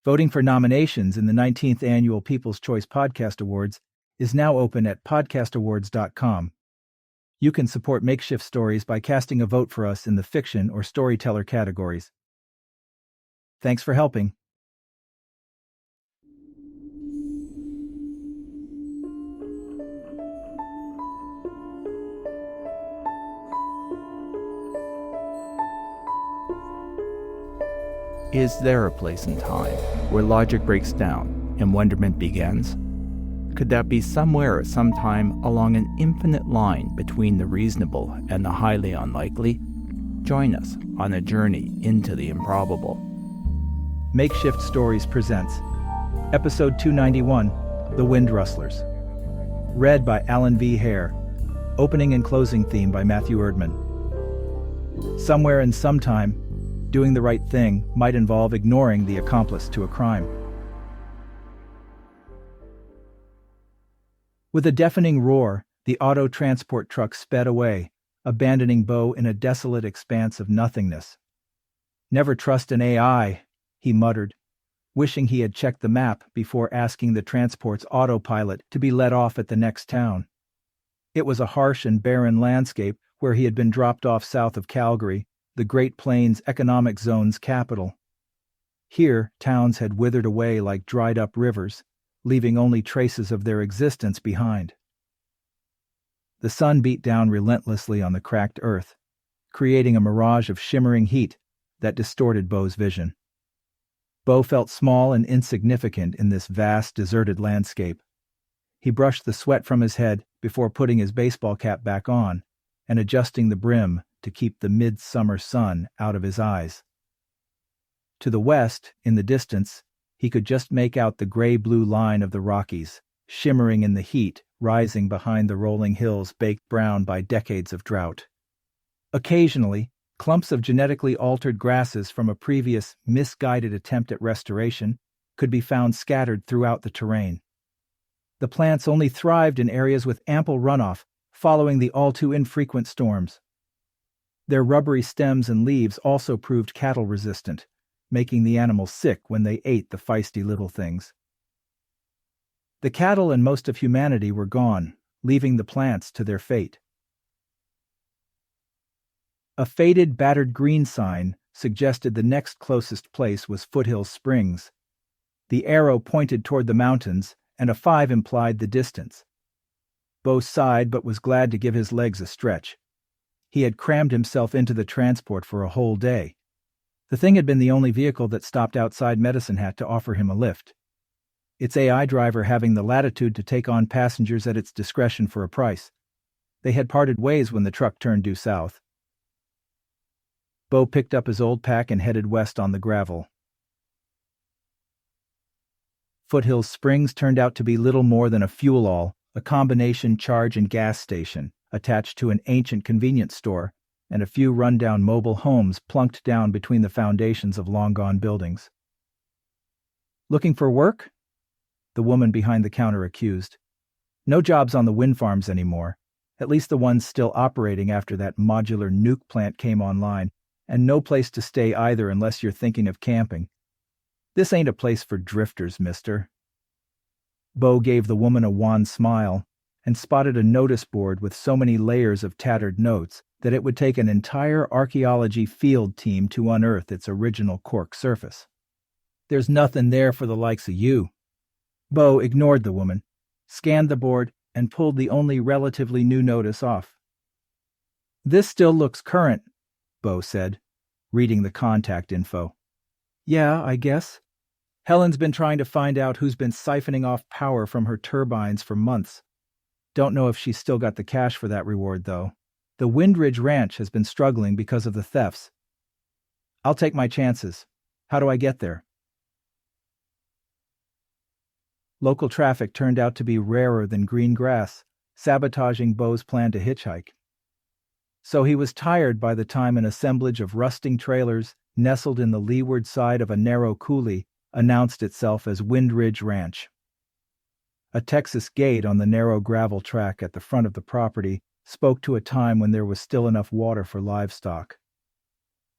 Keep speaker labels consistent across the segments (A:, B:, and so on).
A: Voting for nominations in the 19th Annual People's Choice Podcast Awards is now open at podcastawards.com. You can support Makeshift Stories by casting a vote for us in the fiction or storyteller categories. Thanks for helping.
B: Is there a place and time where logic breaks down and wonderment begins? Could that be somewhere at some time along an infinite line between the reasonable and the highly unlikely? Join us on a journey into the improbable.
A: Makeshift Stories presents Episode 291, The Wind Rustlers. Read by Alan V. Hare. Opening and closing theme by Matthew Erdman. Somewhere and sometime, doing the right thing might involve ignoring the accomplice to a crime. With a deafening roar, the auto transport truck sped away, abandoning Beau in a desolate expanse of nothingness. "Never trust an AI," he muttered, wishing he had checked the map before asking the transport's autopilot to be let off at the next town. It was a harsh and barren landscape where he had been dropped off south of Calgary, the Great Plains Economic Zone's capital. Here, towns had withered away like dried-up rivers, leaving only traces of their existence behind. The sun beat down relentlessly on the cracked earth, creating a mirage of shimmering heat that distorted Beau's vision. Beau felt small and insignificant in this vast, deserted landscape. He brushed the sweat from his head before putting his baseball cap back on and adjusting the brim to keep the midsummer sun out of his eyes. To the west, in the distance, he could just make out the gray-blue line of the Rockies, shimmering in the heat, rising behind the rolling hills baked brown by decades of drought. Occasionally, clumps of genetically altered grasses from a previous misguided attempt at restoration could be found scattered throughout the terrain. The plants only thrived in areas with ample runoff following the all-too-infrequent storms. Their rubbery stems and leaves also proved cattle-resistant, making the animals sick when they ate the feisty little things. The cattle and most of humanity were gone, leaving the plants to their fate. A faded, battered green sign suggested the next closest place was Foothills Springs. The arrow pointed toward the mountains, and a 5 implied the distance. Beau sighed but was glad to give his legs a stretch. He had crammed himself into the transport for a whole day. The thing had been the only vehicle that stopped outside Medicine Hat to offer him a lift, its AI driver having the latitude to take on passengers at its discretion for a price. They had parted ways when the truck turned due south. Beau picked up his old pack and headed west on the gravel. Foothills Springs turned out to be little more than a fuel-all, a combination charge and gas station, attached to an ancient convenience store, and a few run-down mobile homes plunked down between the foundations of long-gone buildings. "Looking for work?" the woman behind the counter accused. "No jobs on the wind farms anymore, at least the ones still operating after that modular nuke plant came online, and no place to stay either unless you're thinking of camping. This ain't a place for drifters, mister." Beau gave the woman a wan smile and spotted a notice board with so many layers of tattered notes that it would take an entire archaeology field team to unearth its original cork surface. "There's nothing there for the likes of you." Beau ignored the woman, scanned the board, and pulled the only relatively new notice off. "This still looks current," Beau said, reading the contact info. "Yeah, I guess. Helen's been trying to find out who's been siphoning off power from her turbines for months. Don't know if she's still got the cash for that reward, though. The Windridge Ranch has been struggling because of the thefts. I'll take my chances. How do I get there?" Local traffic turned out to be rarer than green grass, sabotaging Beau's plan to hitchhike. So he was tired by the time an assemblage of rusting trailers, nestled in the leeward side of a narrow coulee, announced itself as Windridge Ranch. A Texas gate on the narrow gravel track at the front of the property spoke to a time when there was still enough water for livestock.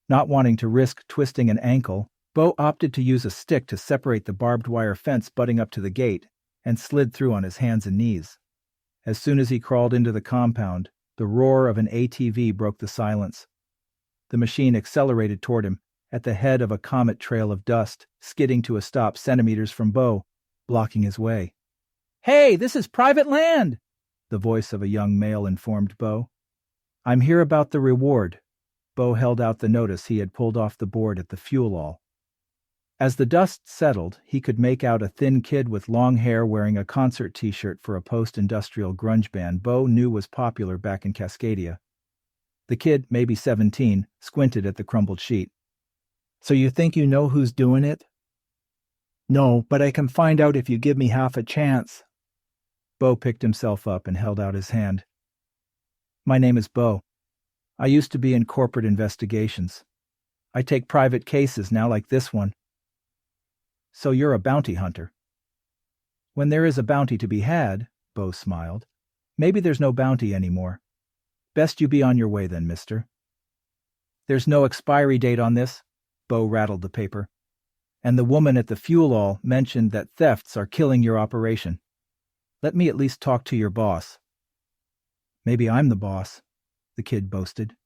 A: Not wanting to risk twisting an ankle, Beau opted to use a stick to separate the barbed wire fence butting up to the gate and slid through on his hands and knees. As soon as he crawled into the compound, the roar of an ATV broke the silence. The machine accelerated toward him, at the head of a comet trail of dust, skidding to a stop centimeters from Beau, blocking his way. "Hey, this is private land!" the voice of a young male informed Beau. "I'm here about the reward." Beau held out the notice he had pulled off the board at the fuel-all. As the dust settled, he could make out a thin kid with long hair wearing a concert t-shirt for a post-industrial grunge band Beau knew was popular back in Cascadia. The kid, maybe 17, squinted at the crumbled sheet. "So you think you know who's doing it?" "No, but I can find out if you give me half a chance." Beau picked himself up and held out his hand. "My name is Beau. I used to be in corporate investigations. I take private cases now like this one." "So you're a bounty hunter." "When there is a bounty to be had," Beau smiled. "Maybe there's no bounty anymore. Best you be on your way then, mister." "There's no expiry date on this," Beau rattled the paper. "And the woman at the fuel-all mentioned that thefts are killing your operation. Let me at least talk to your boss." "Maybe I'm the boss," the kid boasted.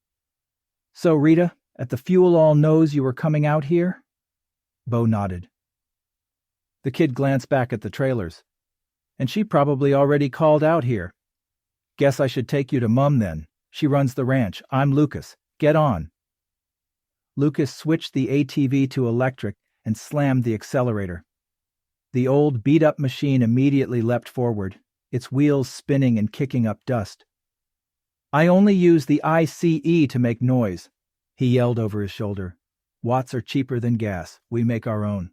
A: "So Rita, at the fuel-all knows you were coming out here?" Beau nodded. The kid glanced back at the trailers. "And she probably already called out here. Guess I should take you to Mum then. She runs the ranch. I'm Lucas. Get on." Lucas switched the ATV to electric and slammed the accelerator. The old, beat-up machine immediately leapt forward, its wheels spinning and kicking up dust. "I only use the ICE to make noise," he yelled over his shoulder. "Watts are cheaper than gas. We make our own."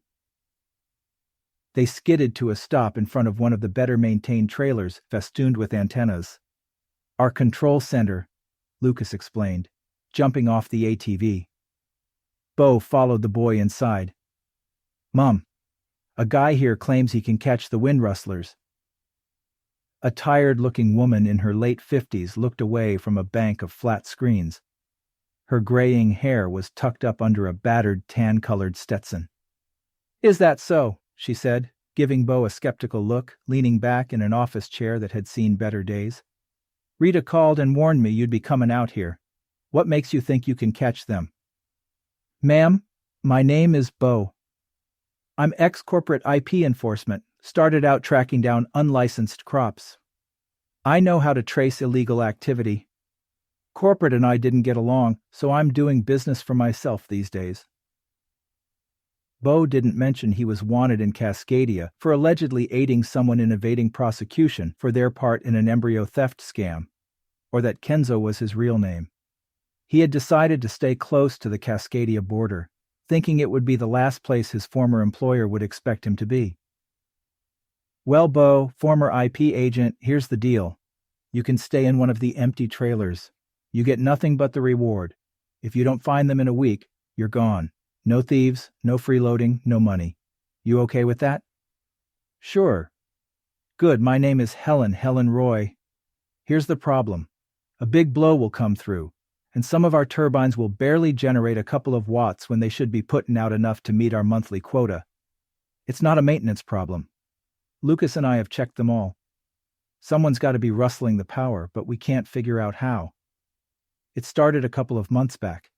A: They skidded to a stop in front of one of the better-maintained trailers festooned with antennas. "Our control center," Lucas explained, jumping off the ATV. Beau followed the boy inside. "Mom, a guy here claims he can catch the Wind Rustlers." A tired-looking woman in her late 50s looked away from a bank of flat screens. Her graying hair was tucked up under a battered tan-colored Stetson. "Is that so?" she said, giving Beau a skeptical look, leaning back in an office chair that had seen better days. "Rita called and warned me you'd be coming out here. What makes you think you can catch them?" "Ma'am, my name is Beau. I'm ex-corporate IP enforcement, started out tracking down unlicensed crops. I know how to trace illegal activity. Corporate and I didn't get along, so I'm doing business for myself these days." Beau didn't mention he was wanted in Cascadia for allegedly aiding someone in evading prosecution for their part in an embryo theft scam, or that Kenzo was his real name. He had decided to stay close to the Cascadia border, thinking it would be the last place his former employer would expect him to be. "Well, Beau, former IP agent, here's the deal. You can stay in one of the empty trailers. You get nothing but the reward. If you don't find them in a week, you're gone. No thieves, no freeloading, no money. You okay with that?" "Sure." "Good, my name is Helen Roy. Here's the problem. A big blow will come through, and some of our turbines will barely generate a couple of watts when they should be putting out enough to meet our monthly quota. It's not a maintenance problem. Lucas and I have checked them all. Someone's got to be rustling the power, but we can't figure out how. It started a couple of months back.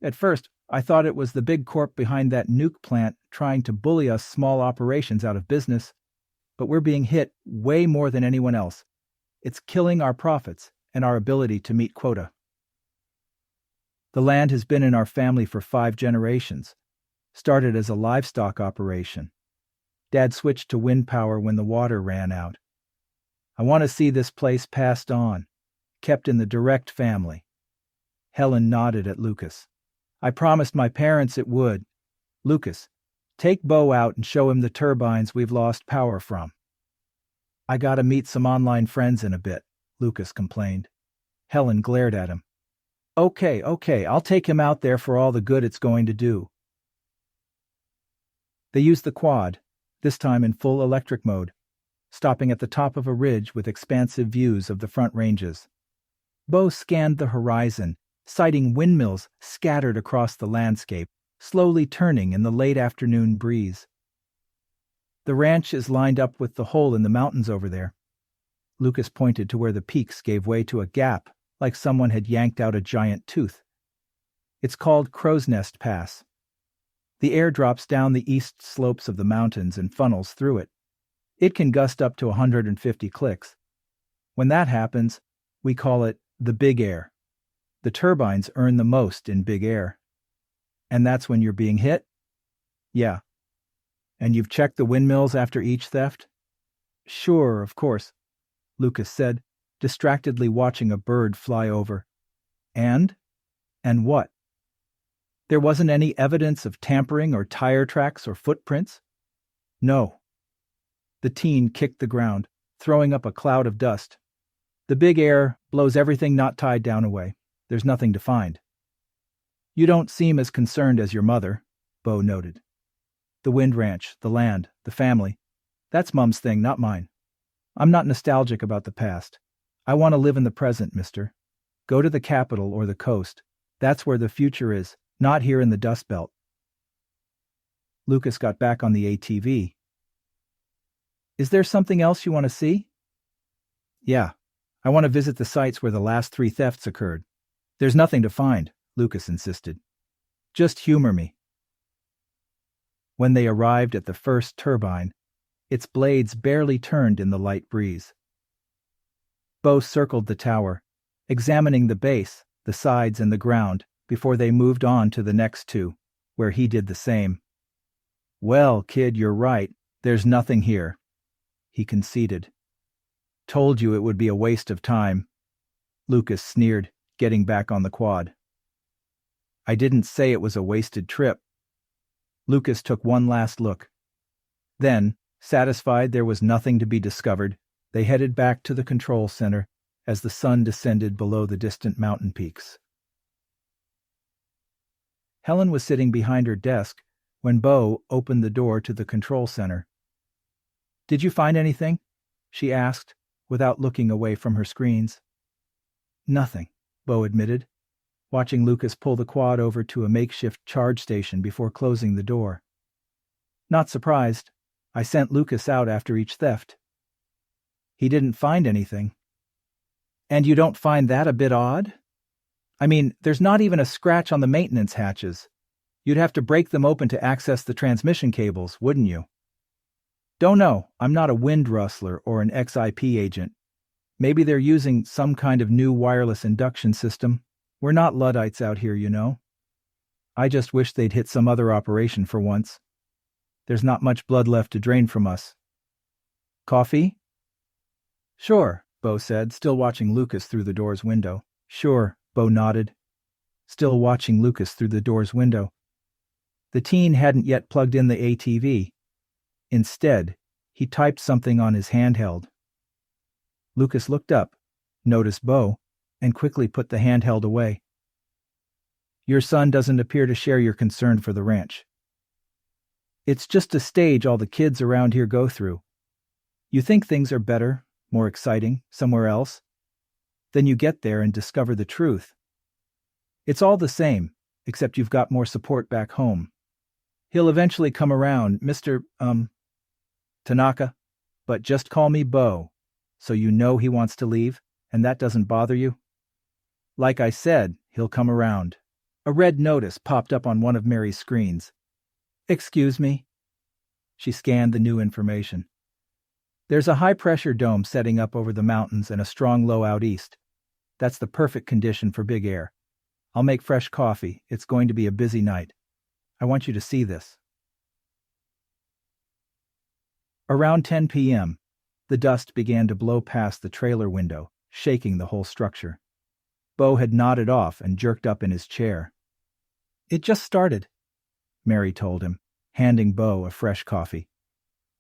A: At first, I thought it was the big corp behind that nuke plant trying to bully us small operations out of business, but we're being hit way more than anyone else. It's killing our profits and our ability to meet quota. The land has been in our family for 5 generations. Started as a livestock operation. Dad switched to wind power when the water ran out. I want to see this place passed on, kept in the direct family." Helen nodded at Lucas. "I promised my parents it would. Lucas, take Beau out and show him the turbines we've lost power from." "I gotta meet some online friends in a bit," Lucas complained. Helen glared at him. Okay, I'll take him out there for all the good it's going to do." They used the quad, this time in full electric mode, stopping at the top of a ridge with expansive views of the front ranges. Beau scanned the horizon, sighting windmills scattered across the landscape, slowly turning in the late afternoon breeze. The ranch is lined up with the hole in the mountains over there. Lucas pointed to where the peaks gave way to a gap, like someone had yanked out a giant tooth. It's called Crow's Nest Pass. The air drops down the east slopes of the mountains and funnels through it. It can gust up to 150 clicks. When that happens, we call it the big air. The turbines earn the most in big air. And that's when you're being hit? Yeah. And you've checked the windmills after each theft? Sure, of course, Lucas said, distractedly watching a bird fly over. And? And what? There wasn't any evidence of tampering or tire tracks or footprints? No. The teen kicked the ground, throwing up a cloud of dust. The big air blows everything not tied down away. There's nothing to find. You don't seem as concerned as your mother, Beau noted. The wind ranch, the land, the family. That's Mum's thing, not mine. I'm not nostalgic about the past. I want to live in the present, mister. Go to the capital or the coast. That's where the future is, not here in the Dust Belt. Lucas got back on the ATV. Is there something else you want to see? Yeah. I want to visit the sites where the last 3 thefts occurred. There's nothing to find, Lucas insisted. Just humor me. When they arrived at the first turbine, its blades barely turned in the light breeze. Beau circled the tower, examining the base, the sides, and the ground before they moved on to the next 2, where he did the same. Well, kid, you're right. There's nothing here, he conceded. Told you it would be a waste of time, Lucas sneered, getting back on the quad. I didn't say it was a wasted trip. Lucas took one last look. Then, satisfied there was nothing to be discovered, they headed back to the control center as the sun descended below the distant mountain peaks. Helen was sitting behind her desk when Beau opened the door to the control center. Did you find anything? She asked, without looking away from her screens. Nothing, Beau admitted, watching Lucas pull the quad over to a makeshift charge station before closing the door. Not surprised. I sent Lucas out after each theft. He didn't find anything. And you don't find that a bit odd? I mean, there's not even a scratch on the maintenance hatches. You'd have to break them open to access the transmission cables, wouldn't you? Don't know. I'm not a Wind Rustler or an XIP agent. Maybe they're using some kind of new wireless induction system. We're not Luddites out here, you know. I just wish they'd hit some other operation for once. There's not much blood left to drain from us. Coffee? Sure, Beau said, still watching Lucas through the door's window. Sure, Beau nodded, still watching Lucas through the door's window. The teen hadn't yet plugged in the ATV. Instead, he typed something on his handheld. Lucas looked up, noticed Beau, and quickly put the handheld away. Your son doesn't appear to share your concern for the ranch. It's just a stage all the kids around here go through. You think things are better, more exciting, somewhere else. Then you get there and discover the truth. It's all the same, except you've got more support back home. He'll eventually come around, Mr. Tanaka, but just call me Beau, so you know he wants to leave, and that doesn't bother you. Like I said, he'll come around. A red notice popped up on one of Mary's screens. Excuse me? She scanned the new information. There's a high-pressure dome setting up over the mountains and a strong low out east. That's the perfect condition for big air. I'll make fresh coffee. It's going to be a busy night. I want you to see this. Around 10 p.m., the dust began to blow past the trailer window, shaking the whole structure. Beau had nodded off and jerked up in his chair. It just started, Mary told him, handing Beau a fresh coffee.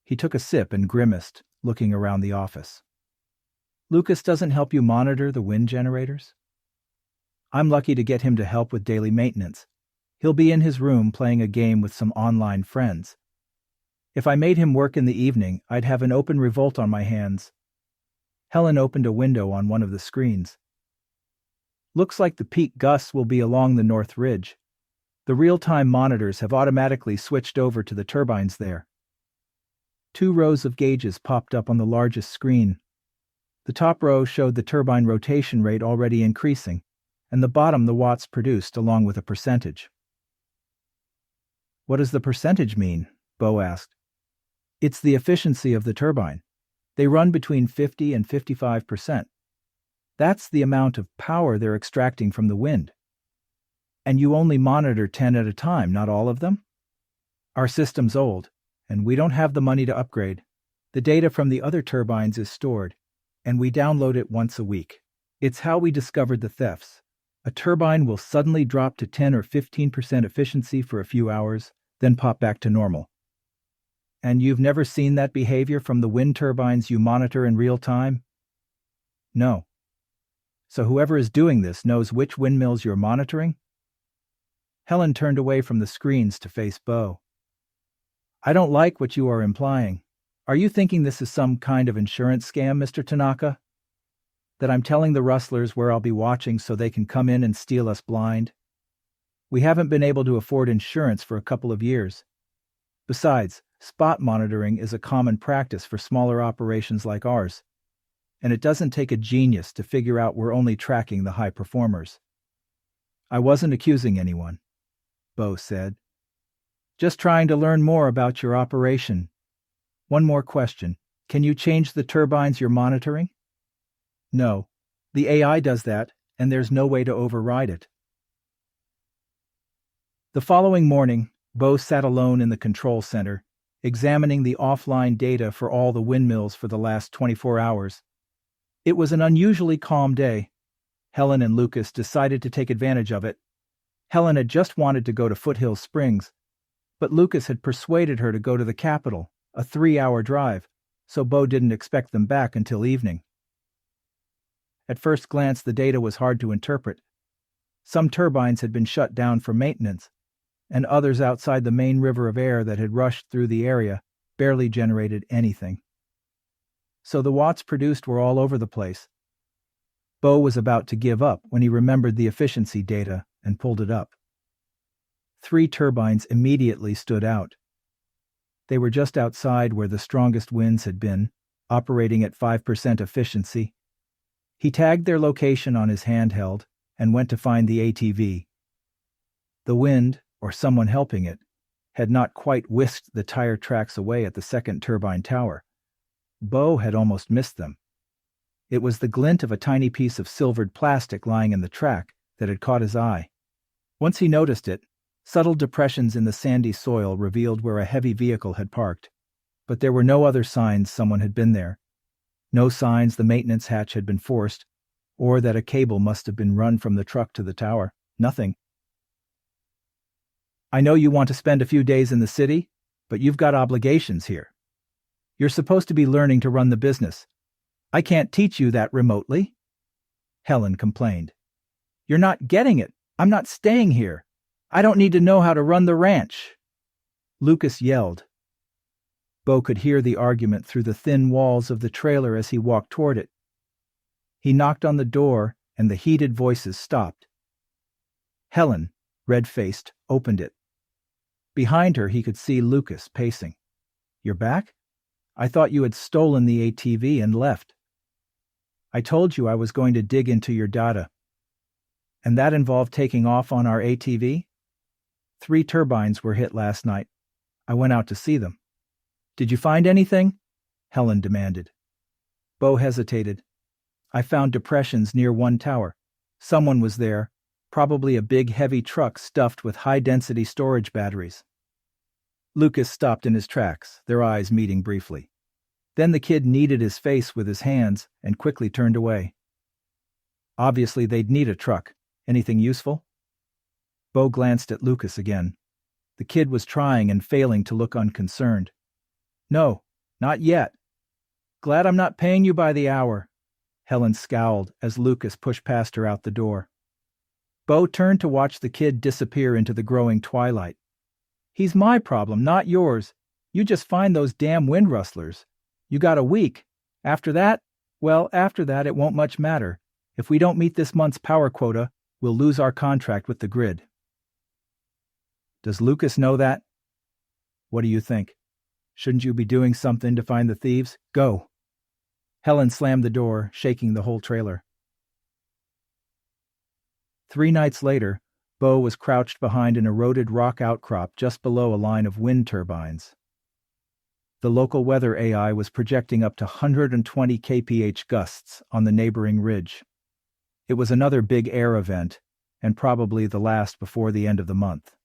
A: He took a sip and grimaced, looking around the office. Lucas doesn't help you monitor the wind generators? I'm lucky to get him to help with daily maintenance. He'll be in his room playing a game with some online friends. If I made him work in the evening, I'd have an open revolt on my hands. Helen opened a window on one of the screens. Looks like the peak gusts will be along the North Ridge. The real-time monitors have automatically switched over to the turbines there. 2 rows of gauges popped up on the largest screen. The top row showed the turbine rotation rate already increasing, and the bottom the watts produced along with a percentage. "What does the percentage mean?" Beau asked. "It's the efficiency of the turbine. They run between 50 and 55%. That's the amount of power they're extracting from the wind. And you only monitor 10 at a time, not all of them? Our system's old, and we don't have the money to upgrade. The data from the other turbines is stored, and we download it once a week. It's how we discovered the thefts. A turbine will suddenly drop to 10 or 15% efficiency for a few hours, then pop back to normal. And you've never seen that behavior from the wind turbines you monitor in real time?" "No." "So whoever is doing this knows which windmills you're monitoring?" Helen turned away from the screens to face Beau. "I don't like what you are implying. Are you thinking this is some kind of insurance scam, Mr. Tanaka? That I'm telling the Rustlers where I'll be watching so they can come in and steal us blind? We haven't been able to afford insurance for a couple of years. Besides, spot monitoring is a common practice for smaller operations like ours, and it doesn't take a genius to figure out we're only tracking the high performers." "I wasn't accusing anyone," Beau said. "Just trying to learn more about your operation. One more question. Can you change the turbines you're monitoring?" "No. The AI does that, and there's no way to override it." The following morning, Beau sat alone in the control center, examining the offline data for all the windmills for the last 24 hours. It was an unusually calm day. Helen and Lucas decided to take advantage of it. Helen had just wanted to go to Foothill Springs, but Lucas had persuaded her to go to the capital, a 3-hour drive, so Beau didn't expect them back until evening. At first glance, the data was hard to interpret. Some turbines had been shut down for maintenance, and others outside the main river of air that had rushed through the area barely generated anything. So the watts produced were all over the place. Beau was about to give up when he remembered the efficiency data and pulled it up. 3 turbines immediately stood out. They were just outside where the strongest winds had been, operating at 5% efficiency. He tagged their location on his handheld and went to find the ATV. The wind, or someone helping it, had not quite whisked the tire tracks away at the second turbine tower. Beau had almost missed them. It was the glint of a tiny piece of silvered plastic lying in the track that had caught his eye. Once he noticed it, subtle depressions in the sandy soil revealed where a heavy vehicle had parked, but there were no other signs someone had been there. No signs the maintenance hatch had been forced, or that a cable must have been run from the truck to the tower. Nothing. "I know you want to spend a few days in the city, but you've got obligations here. You're supposed to be learning to run the business. I can't teach you that remotely," Helen complained. "You're not getting it. I'm not staying here. I don't need to know how to run the ranch," Lucas yelled. Beau could hear the argument through the thin walls of the trailer as he walked toward it. He knocked on the door, and the heated voices stopped. Helen, red-faced, opened it. Behind her he could see Lucas pacing. "You're back? I thought you had stolen the ATV and left." "I told you I was going to dig into your data." "And that involved taking off on our ATV? 3 turbines were hit last night. I went out to see them." "Did you find anything?" Helen demanded. Beau hesitated. "I found depressions near one tower. Someone was there, probably a big heavy truck stuffed with high-density storage batteries." Lucas stopped in his tracks, their eyes meeting briefly. Then the kid kneaded his face with his hands and quickly turned away. "Obviously they'd need a truck. Anything useful?" Beau glanced at Lucas again. The kid was trying and failing to look unconcerned. "No, not yet." "Glad I'm not paying you by the hour." Helen scowled as Lucas pushed past her out the door. Beau turned to watch the kid disappear into the growing twilight. "He's my problem, not yours. You just find those damn Wind Rustlers. You got a week. After that, it won't much matter. If we don't meet this month's power quota, we'll lose our contract with the grid." Does Lucas know that? What do you think? Shouldn't you be doing something to find the thieves? Go. Helen slammed the door, shaking the whole trailer. 3 nights later, Beau was crouched behind an eroded rock outcrop just below a line of wind turbines. The local weather AI was projecting up to 120 kph gusts on the neighboring ridge. It was another big air event, and probably the last before the end of the month.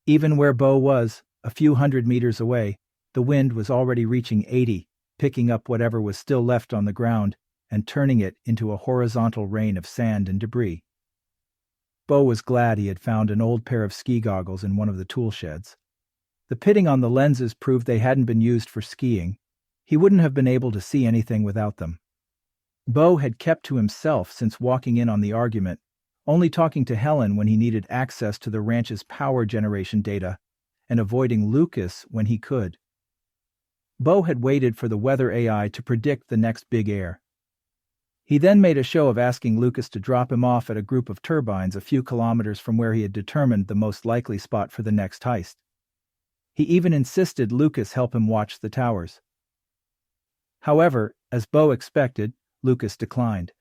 A: Even where Beau was, a few hundred meters away, the wind was already reaching 80, picking up whatever was still left on the ground and turning it into a horizontal rain of sand and debris. Beau was glad he had found an old pair of ski goggles in one of the tool sheds. The pitting on the lenses proved they hadn't been used for skiing. He wouldn't have been able to see anything without them. Beau had kept to himself since walking in on the argument, only talking to Helen when he needed access to the ranch's power generation data, and avoiding Lucas when he could. Beau had waited for the weather AI to predict the next big air. He then made a show of asking Lucas to drop him off at a group of turbines a few kilometers from where he had determined the most likely spot for the next heist. He even insisted Lucas help him watch the towers. However, as Beau expected, Lucas declined.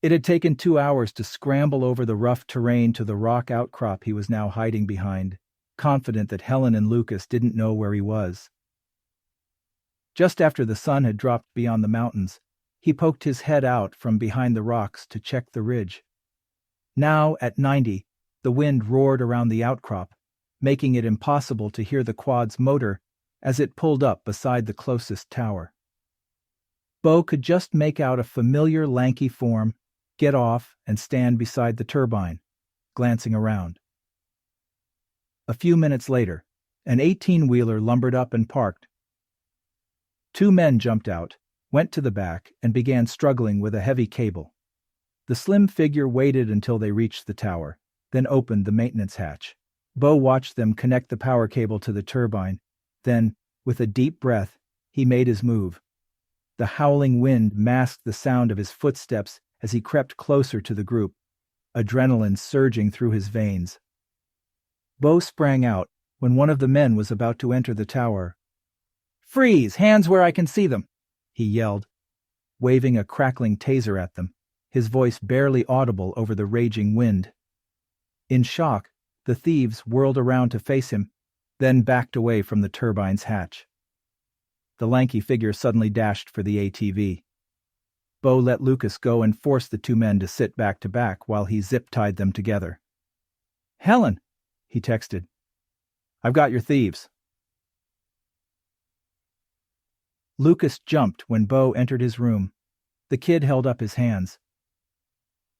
A: It had taken 2 hours to scramble over the rough terrain to the rock outcrop he was now hiding behind, confident that Helen and Lucas didn't know where he was. Just after the sun had dropped beyond the mountains, he poked his head out from behind the rocks to check the ridge. Now, at 90, the wind roared around the outcrop, making it impossible to hear the quad's motor as it pulled up beside the closest tower. Beau could just make out a familiar lanky form get off and stand beside the turbine, glancing around. A few minutes later, an 18-wheeler lumbered up and parked. 2 men jumped out, went to the back, and began struggling with a heavy cable. The slim figure waited until they reached the tower, then opened the maintenance hatch. Beau watched them connect the power cable to the turbine. Then, with a deep breath, he made his move. The howling wind masked the sound of his footsteps as he crept closer to the group, adrenaline surging through his veins. Beau sprang out when one of the men was about to enter the tower. "Freeze! Hands where I can see them!" he yelled, waving a crackling taser at them, his voice barely audible over the raging wind. In shock, the thieves whirled around to face him, then backed away from the turbine's hatch. The lanky figure suddenly dashed for the ATV. Beau let Lucas go and forced the 2 men to sit back to back while he zip-tied them together. "Helen," he texted. "I've got your thieves." Lucas jumped when Beau entered his room. The kid held up his hands.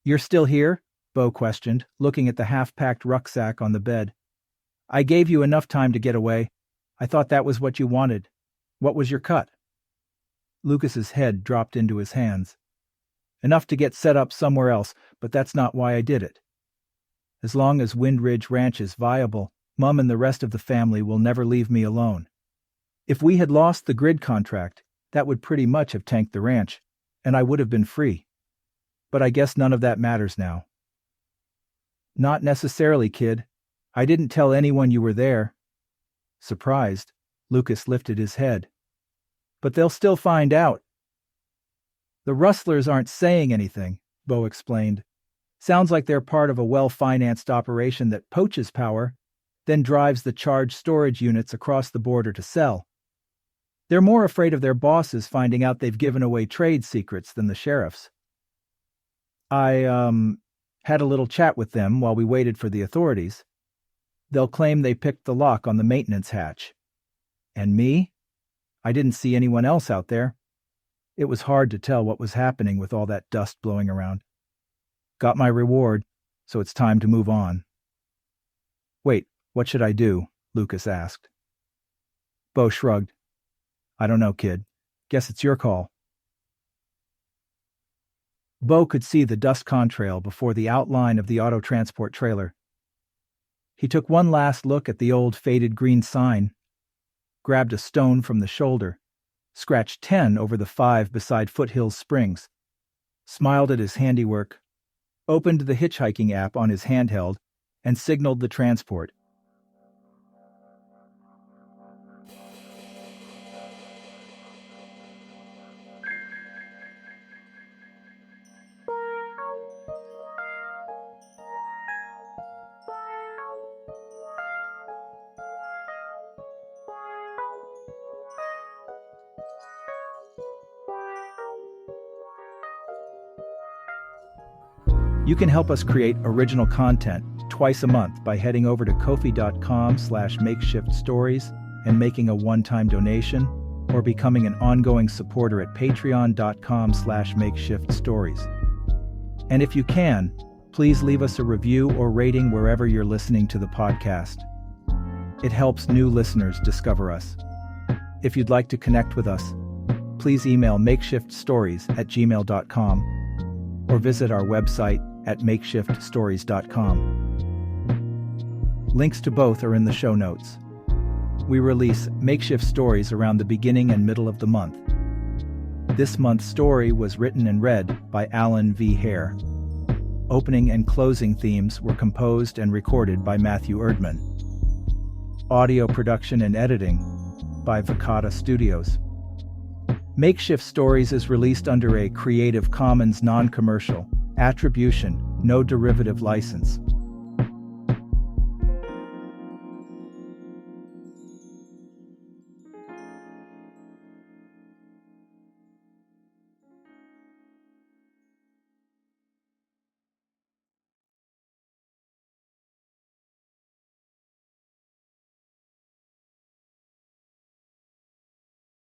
A: "You're still here?" Beau questioned, looking at the half-packed rucksack on the bed. "I gave you enough time to get away. I thought that was what you wanted. What was your cut?" Lucas's head dropped into his hands. "Enough to get set up somewhere else, but that's not why I did it. As long as Wind Ridge Ranch is viable, Mum and the rest of the family will never leave me alone. If we had lost the grid contract, that would pretty much have tanked the ranch, and I would have been free. But I guess none of that matters now." "Not necessarily, kid. I didn't tell anyone you were there." Surprised, Lucas lifted his head. "But they'll still find out." "The Rustlers aren't saying anything," Beau explained. "Sounds like they're part of a well-financed operation that poaches power, then drives the charged storage units across the border to sell. They're more afraid of their bosses finding out they've given away trade secrets than the sheriffs. I, had a little chat with them while we waited for the authorities. They'll claim they picked the lock on the maintenance hatch. And me? I didn't see anyone else out there. It was hard to tell what was happening with all that dust blowing around. Got my reward, so it's time to move on." "Wait, what should I do?" Lucas asked. Beau shrugged. "I don't know, kid. Guess it's your call." Beau could see the dust contrail before the outline of the auto transport trailer. He took one last look at the old faded green sign, grabbed a stone from the shoulder, scratched 10 over the 5 beside Foothills Springs, smiled at his handiwork, opened the hitchhiking app on his handheld, and signaled the transport. You can help us create original content twice a month by heading over to ko-fi.com/makeshiftstories and making a one-time donation, or becoming an ongoing supporter at patreon.com/makeshiftstories. And if you can, please leave us a review or rating wherever you're listening to the podcast. It helps new listeners discover us. If you'd like to connect with us, please email makeshiftstories@gmail.com or visit our website at makeshiftstories.com. Links to both are in the show notes. We release Makeshift Stories around the beginning and middle of the month. This month's story was written and read by Alan V. Hare. Opening and closing themes were composed and recorded by Matthew Erdman. Audio production and editing by Vicata Studios. Makeshift Stories is released under a Creative Commons non-commercial, attribution, no derivative license.